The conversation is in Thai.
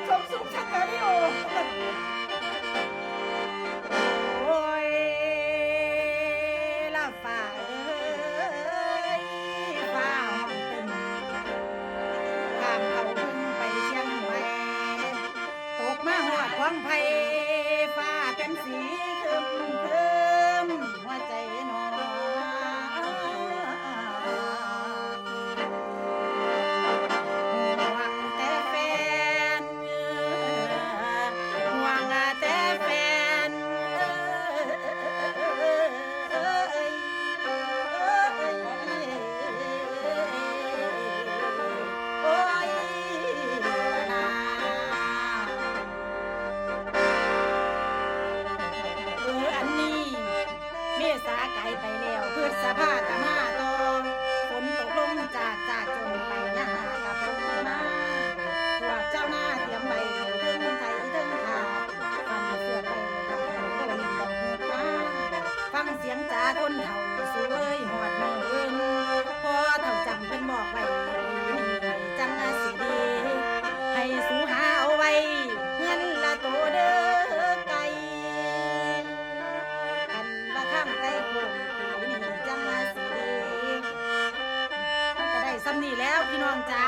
สมสุขชักกะริโอโอ้ยละฝ่าเอ้ยฝ่าห้องตึงข้ามเขาพึ่งไปเชียงใหม่ตกมาหอดวังไผ่ฟ้าเป็นสีครึมครึมหัวใจนอนหวังแต่แฟนหวังแต่แฟนเอ้ยโอ้ยนา อันนี้เมษาไกลไปแล้วพฤษภาตะมาตอฝนตกลงจากจนไปยากับพมาพวกเจ้าหน้าเตรียมใบถึงไทยถึงขาฟังเสื้อไปดังคนดังหูตาฟังเสียงจ่าคนเฒ่าสวยหอดมือเอินพอเฒ่าจำเพิ่นบอกไว้นี่จังสิดีให้สูหาเอาไว้เงินละโตเด้อไก่ กันว่าข้างใกล้โคงปีนี้จังมาสิดีมันก็ได้ซ้ำนี่แล้วพี่น้องจ๋า